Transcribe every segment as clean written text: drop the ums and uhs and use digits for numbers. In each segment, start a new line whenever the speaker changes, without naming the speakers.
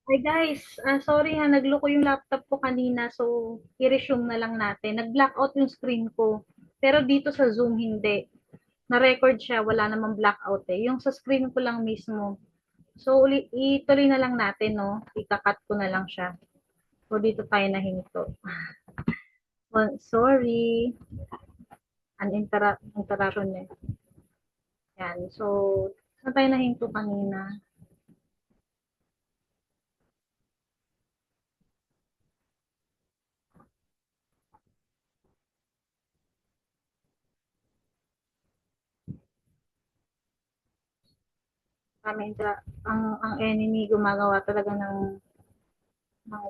Hi guys, sorry ha, nagloko yung laptop ko kanina so i-resume na lang natin. Nag-blackout yung screen ko. Pero dito sa Zoom hindi. Na-record siya, wala namang blackout eh. Yung sa screen ko lang mismo. So ituloy na lang natin, no? Ika-cut ko na lang siya. So dito tayo nahinto. Well, sorry, interruption eh. Yan. So, saan tayo nahinto kanina? Ang enemy gumagawa talaga ng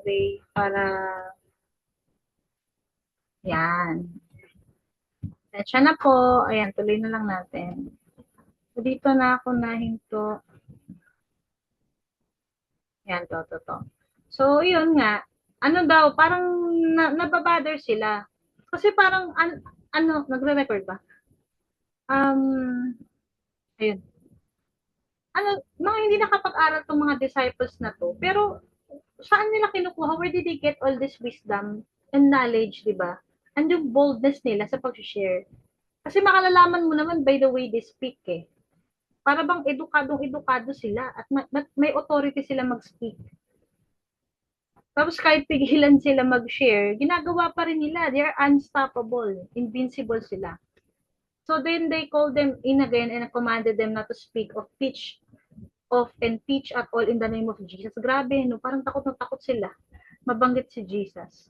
way para yan. Siya na po. Ayan, tuloy na lang natin. So, dito na ako nahinto. Yan, to. So, yun nga. Ano daw, parang nababother sila. Kasi parang, ano, nagre-record ba? Ayun. Ano, mga hindi nakapag-aral tong mga disciples na to. Pero, saan nila kinukuha? Where did they get all this wisdom and knowledge, di ba? And yung boldness nila sa pag-share. Kasi makalalaman mo naman by the way they speak eh. Para bang edukadong-edukado sila at may authority sila mag-speak. Tapos kahit pigilan sila mag-share, ginagawa pa rin nila. They are unstoppable. Invincible sila. So then they called them in again and commanded them not to speak of and teach at all in the name of Jesus. Grabe, no? Parang takot na takot sila. Mabanggit si Jesus.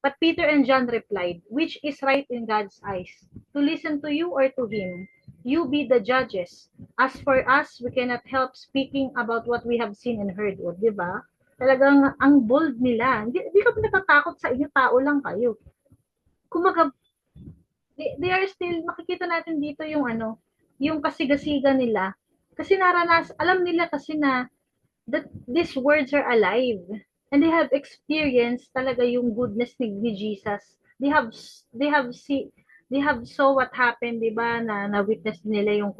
But Peter and John replied, which is right in God's eyes, to listen to you or to him? You be the judges. As for us, we cannot help speaking about what we have seen and heard. O, di ba? Talagang ang bold nila. Hindi ka natatakot sa inyo, tao lang kayo. Kumaga, they are still, makikita natin dito yung ano, yung kasigasiga nila. Kasi alam nila kasi na that these words are alive. And they have experienced talaga yung goodness ni Jesus. They have they have saw what happened, 'di ba? Na witness nila yung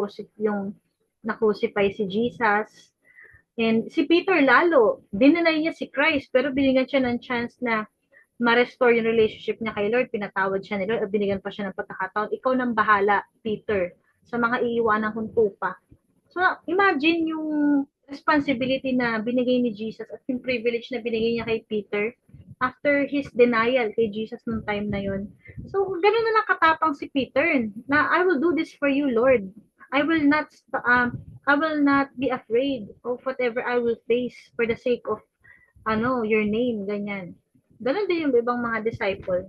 na-crucify si Jesus. And si Peter lalo, dinanay niya si Christ pero binigyan siya ng chance na ma-restore yung relationship niya kay Lord, pinatawad siya ni Lord at binigyan pa siya ng pagkakataon. Ikaw nang bahala, Peter, sa mga iiwanan kong tupa. So, imagine yung responsibility na binigay ni Jesus at yung privilege na binigay niya kay Peter after his denial kay Jesus nung time na yon. So, ganun na nakatapang si Peter na I will do this for you, Lord. I will not I will not be afraid of whatever I will face for the sake of your name, ganyan. Ganun din yung ibang mga disciple.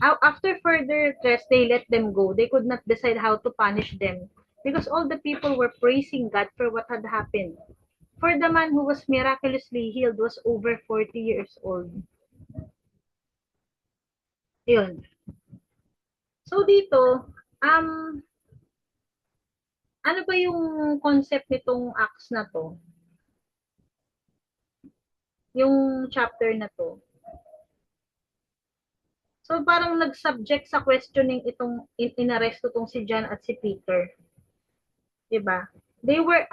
After further test, they let them go. They could not decide how to punish them because all the people were praising God for what had happened. For the man who was miraculously healed was over 40 years old. Yun. So dito, um, ano ba yung concept nitong Acts na to? Yung chapter na to. So parang nag-subject sa questioning itong inaresto tong si John at si Peter. 'Di ba? They were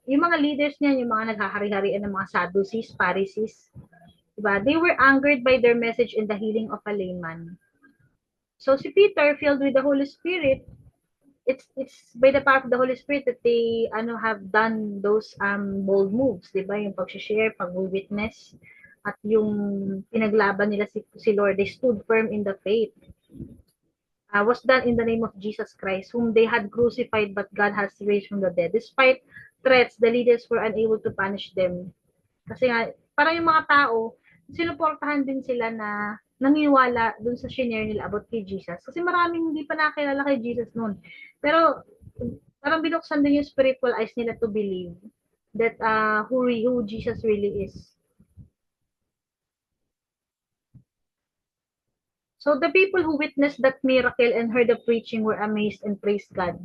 yung mga leaders niyan, yung mga naghahari-harian ng mga Sadducees, Pharisees, 'di ba? They were angered by their message in the healing of a layman. So si Peter, filled with the Holy Spirit, it's by the power of the Holy Spirit that they have done those bold moves, 'di ba? Yung pag-share, pag-witness at yung pinaglaban nila si Lord, they stood firm in the faith. Was done in the name of Jesus Christ, whom they had crucified, but God has raised from the dead. Despite threats, the leaders were unable to punish them. Kasi nga, parang yung mga tao, sinuportahan din sila na naniniwala dun sa shinare nila about kay Jesus. Kasi maraming hindi pa nakilala kay Jesus noon. Pero, parang binuksan din yung spiritual eyes nila to believe that who Jesus really is. So the people who witnessed that miracle and heard the preaching were amazed and praised God.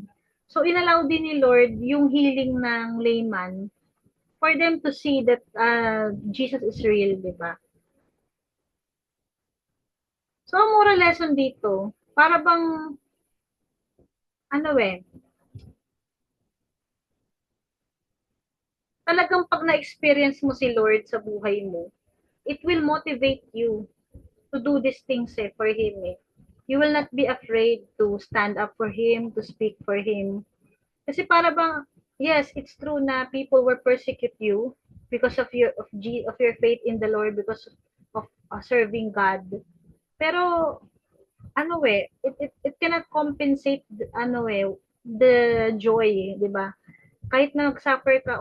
So inallow din ni Lord yung healing ng layman for them to see that Jesus is real, di ba? So ang moral lesson dito, para bang ano talagang pag na-experience mo si Lord sa buhay mo, it will motivate you to do these things for Him You will not be afraid to stand up for Him, to speak for Him. Kasi para bang, yes, it's true na people will persecute you because of your faith in the Lord, because of serving God. Pero it cannot compensate the joy, 'di ba? Kahit na mag-suffer ka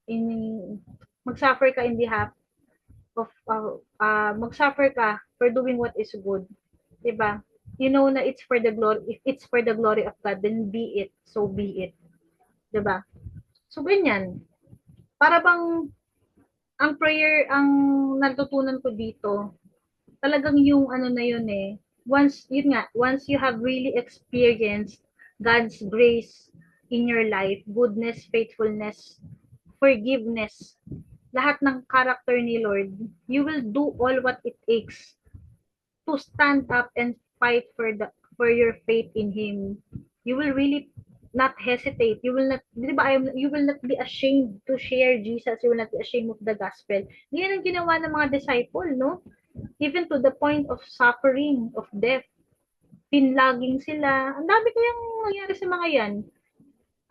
in mag-suffer ka in behalf of mag-suffer ka for doing what is good, 'di ba? You know na it's for the glory, if it's for the glory of God, then be it, so be it, 'di ba? So ganyan. Para bang ang prayer ang natutunan ko dito, talagang yung na yun once you have really experienced God's grace in your life, goodness, faithfulness, forgiveness, lahat ng character ni Lord, you will do all what it takes to stand up and fight for your faith in Him. You will really not hesitate. You will not, di ba, you will not be ashamed to share Jesus. You will not be ashamed of the gospel. Yan ang ginawa ng mga disciple, no? Even to the point of suffering, of death. Pinlaging sila. Ang dami kayang nangyari sa mga yan.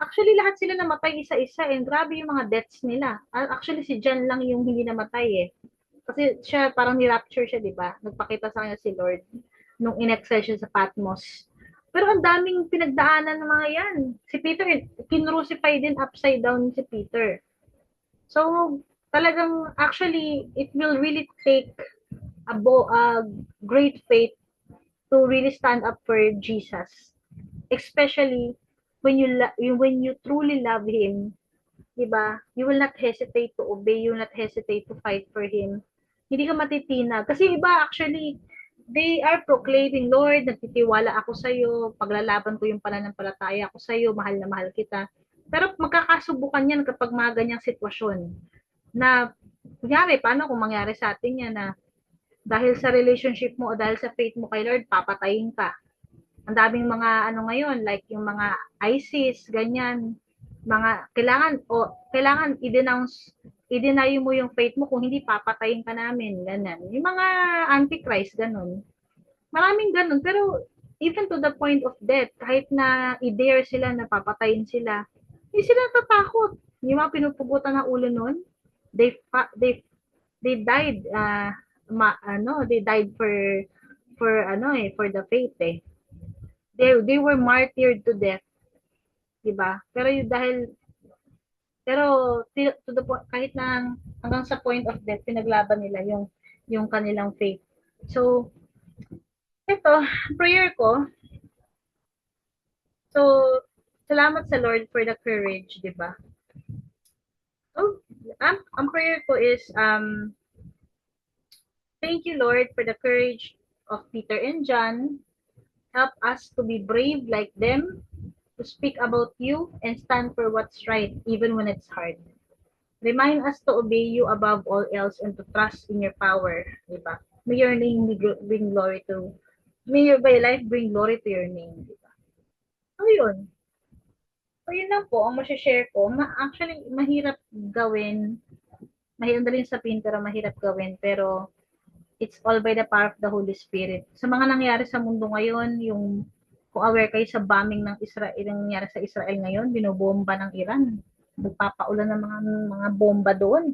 Actually, lahat sila namatay isa-isa and grabe yung mga deaths nila. Actually, si John lang yung hindi namatay Kasi siya, parang ni-rapture siya, di ba? Nagpakita sa kanya si Lord nung in-exile siya sa Patmos. Pero ang daming pinagdaanan ng mga yan. Si Peter, kinrucify din upside down si Peter. So, talagang, actually, it will really take a great faith to really stand up for Jesus. Especially when you truly love Him, diba? You will not hesitate to obey, you will not hesitate to fight for Him. Hindi ka matitinag. Kasi iba actually, they are proclaiming, Lord, nagtitiwala ako sa iyo, paglalaban ko yung pananampalataya ko sa iyo, mahal na mahal kita. Pero magkakasubukan yan kapag mga ganyang sitwasyon. Na, kunyari, paano kung mangyari sa atin yan na dahil sa relationship mo o dahil sa faith mo kay Lord, papatayin ka. Ang daming mga ngayon, like yung mga ISIS, ganyan, mga kailangan i-deny mo yung faith mo, kung hindi papatayin ka namin, ganyan. Yung mga antichrist, ganun. Maraming ganun, pero even to the point of death, kahit na i-dare sila na papatayin sila, hindi sila natatakot. Yung mga pinupugutan ng ulo nun, they they died they died for the faith they were martyred to death, 'di ba? Pero to the point, kahit na hanggang sa point of death, pinaglaban nila yung kanilang faith. So ito, prayer ko, so salamat sa Lord for the courage, 'di ba? So ang prayer ko is thank you Lord for the courage of Peter and John. Help us to be brave like them, to speak about you and stand for what's right, even when it's hard. Remind us to obey you above all else and to trust in your power. Diba? May your name bring glory to, may your by life bring glory to your name. Diba? So yun. So yun lang po, ang share ko. Actually, mahirap gawin. Mahirap na rin sabihin pero mahirap gawin. Pero it's all by the power of the Holy Spirit. Sa mga nangyari sa mundo ngayon, kung aware kayo sa bombing ng Israel, yung nangyari sa Israel ngayon, binobomba ng Iran. Nagpapaulan ng mga bomba doon.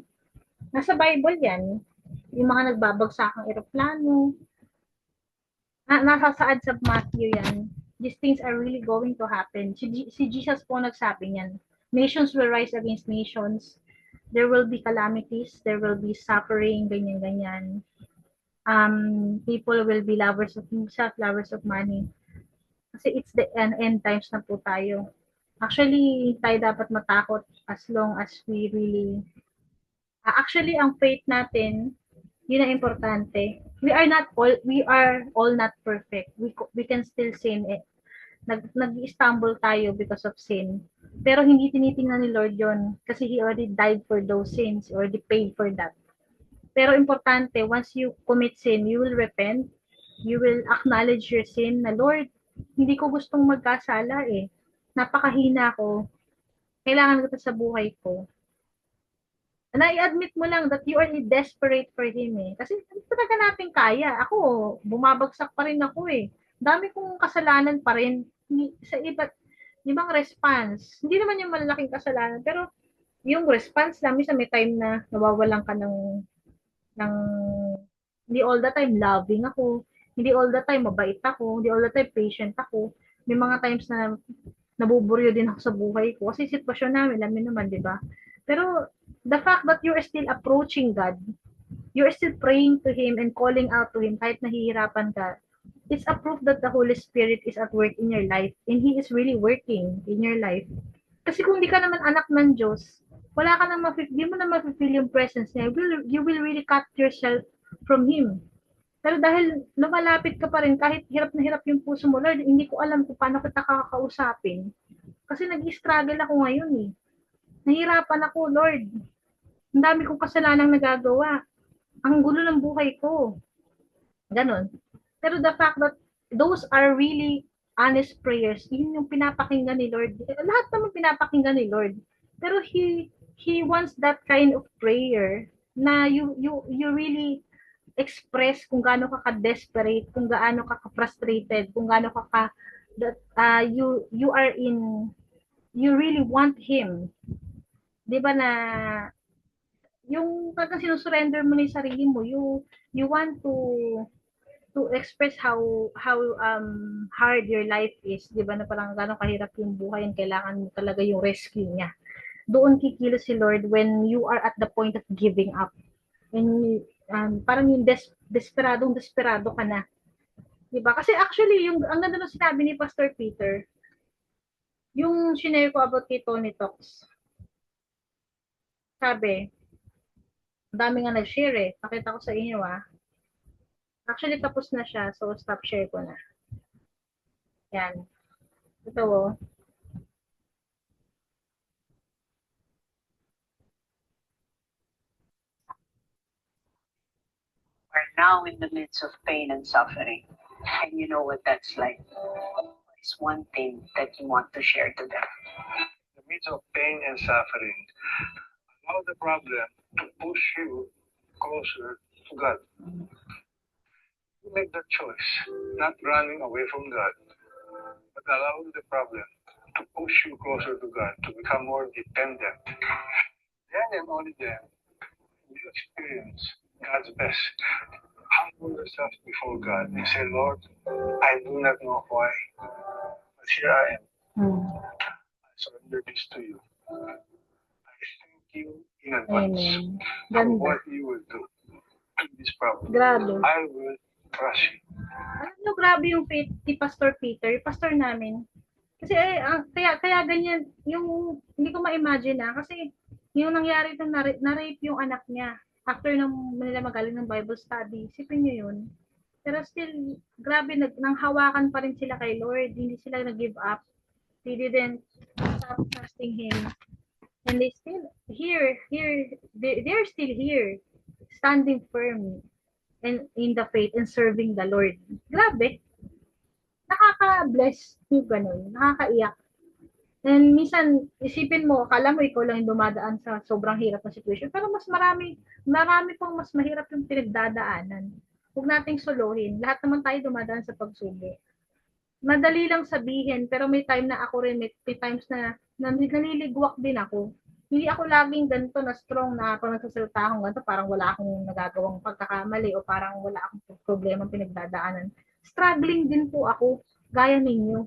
Nasa Bible yan. Yung mga nagbabagsakang eroplano. Nasasaad sa Matthew yan. These things are really going to happen. Si Jesus po nagsabi niyan. Nations will rise against nations. There will be calamities. There will be suffering, ganyan-ganyan. People will be lovers of himself, lovers of money. Kasi it's the end times na po tayo. Actually, tayo dapat matakot as long as we really actually ang faith natin, yun ang importante. We are all not perfect. We can still sin nag-stumble tayo because of sin. Pero hindi tinitingnan ni Lord yon kasi He already died for those sins, already paid for that. Pero importante, once you commit sin, you will repent, you will acknowledge your sin na, Lord, hindi ko gustong magkasala Napakahina ko. kailangan kita sa buhay ko. Na i-admit mo lang that you are desperate for him eh. Kasi hindi talaga natin kaya. Ako, bumabagsak pa rin ako eh. Dami kong kasalanan pa rin sa ibang response. Hindi naman yung malalaking kasalanan, pero yung response namin sa may time na nawawalan ka ng hindi all the time loving ako, hindi all the time mabait ako, hindi all the time patient ako. May mga times na nabuburyo din ako sa buhay ko kasi sitwasyon namin, alam naman, di ba? Pero the fact that you are still approaching God, you are still praying to Him and calling out to Him kahit nahihirapan ka, it's a proof that the Holy Spirit is at work in your life and He is really working in your life. Kasi kung di ka naman anak ng Diyos, wala ka nang di mo na mafe-feel yung presence niya. You will really cut yourself from Him. Pero dahil lumalapit ka pa rin, kahit hirap na hirap yung puso mo, Lord, hindi ko alam kung paano kita kakausapin. Kasi nag-struggle ako ngayon eh. Nahirapan ako, Lord. Ang dami kong kasalanang nagagawa. Ang gulo ng buhay ko. Ganon. Pero the fact that those are really honest prayers, yun yung pinapakinggan ni Lord. Lahat naman pinapakinggan ni Lord. Pero He wants that kind of prayer na you really express kung gaano ka ka-desperate, kung gaano ka ka-frustrated, kung gaano ka that you are in, you really want Him. 'Di ba na yung parang sinusurrender mo na yung sarili mo, you want to express how hard your life is, 'di ba, na parang gaano kahirap yung buhay and kailangan mo talaga yung rescue niya. Doon kikilos si Lord when you are at the point of giving up. And parang yung desperado ka na. 'Di ba? Kasi actually yung ang ganda ng sinabi ni Pastor Peter, yung shinare ko about kay Tony Talks. Sabi, ang dami nga nag-share eh. Pakita ko sa inyo ah. Actually, tapos na siya. So, stop share ko na. Yan. Ito oh.
Are now in the midst of pain and suffering. And you know what that's like. It's one thing that you want to share to them.
In the midst of pain and suffering, allow the problem to push you closer to God. You make that choice, not running away from God, but allowing the problem to push you closer to God, to become more dependent. Then and only then, you experience God's best. Humble yourself before God and say, Lord, I do not know why, but here I am. I surrender this to you. I thank you in advance for what you will do to this problem.
Grabe.
I will trust you.
Alam nyo, grabe yung faith ni Pastor Peter, yung pastor namin. Kasi kaya ganyan, yung hindi ko ma-imagine kasi yung nangyari nung na-rape yung anak niya after nung nila magaling ng Bible study. Isipin nyo yun. Pero still, grabe, nang hawakan pa rin sila kay Lord. Hindi sila nag-give up. They didn't stop trusting Him. And they still they're still here, standing firm and in the faith and serving the Lord. Grabe. Nakaka-bless yung ganun. Nakakaiyak. And minsan, isipin mo, akala mo ikaw lang yung dumadaan sa sobrang hirap na situation. Pero marami pang mas mahirap yung pinagdadaanan. Huwag nating suluhin. Lahat naman tayo dumadaan sa pagsubok. Madali lang sabihin, pero may time na ako rin, may times na naliligwak din ako. Hindi ako laging ganito na strong na ako nagsasalita akong ganito, parang wala akong nagagawang pagkakamali o parang wala akong problema pinagdadaanan. Struggling din po ako, gaya ninyo.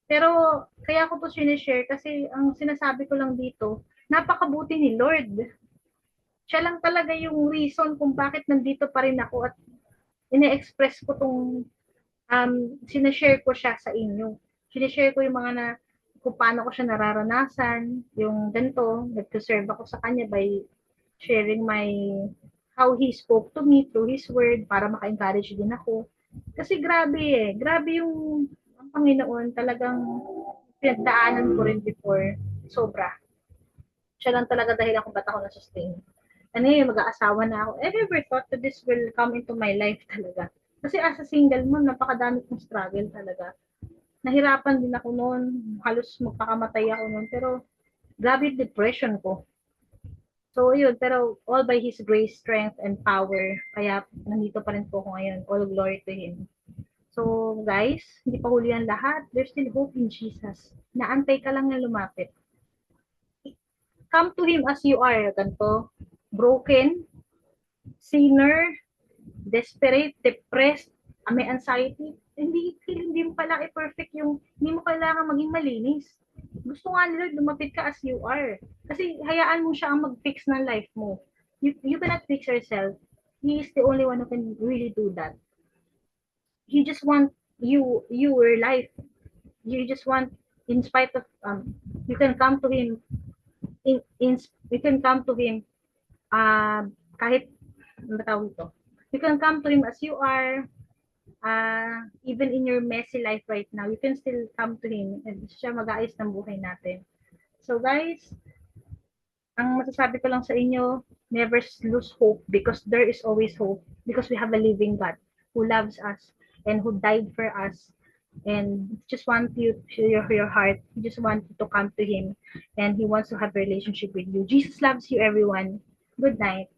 Pero kaya ko po sinishare kasi ang sinasabi ko lang dito, napakabuti ni Lord. Siya lang talaga yung reason kung bakit nandito pa rin ako at ine-express ko tong sinashare ko siya sa inyo. Sinashare ko yung mga kung paano ko siya nararanasan, yung ganito, nag-serve ako sa kanya by sharing how he spoke to me through his word para maka-encourage din ako. Kasi grabe yung ang Panginoon talagang pinagdaanan ko rin before, sobra. Siya lang talaga dahil ako ba't ako na-sustain. Ano yun, mag-aasawa na ako. I never thought that this will come into my life talaga. Kasi as a single mom, napakadami kong struggle talaga. Nahirapan din ako noon. Halos magpakamatay ako noon. Pero grabe yung depression ko. So, yun, pero all by His grace, strength, and power, kaya nandito pa rin po ako ngayon. All glory to Him. So, guys, hindi pa huli ang lahat. There's still hope in Jesus. Naantay ka lang na lumapit. Come to Him as you are. Ganito, broken, sinner, desperate, depressed, may anxiety. Hindi mo pala i-perfect yung, hindi mo kailangan maging malinis. Gusto nga nila lumapit ka as you are. Kasi hayaan mo siya ang mag-fix ng life mo. You cannot fix yourself. He is the only one who can really do that. He just want your life. You just want, in spite of, you can come to Him, you can come to Him, kahit, ano tawag ito? You can come to Him as you are, even in your messy life right now, you can still come to Him and siya mag-aayos ng buhay natin. So guys, ang masasabi ko lang sa inyo, never lose hope because there is always hope because we have a living God who loves us and who died for us and just want you to your heart. He just want you to come to Him and He wants to have a relationship with you. Jesus loves you, everyone. Good night.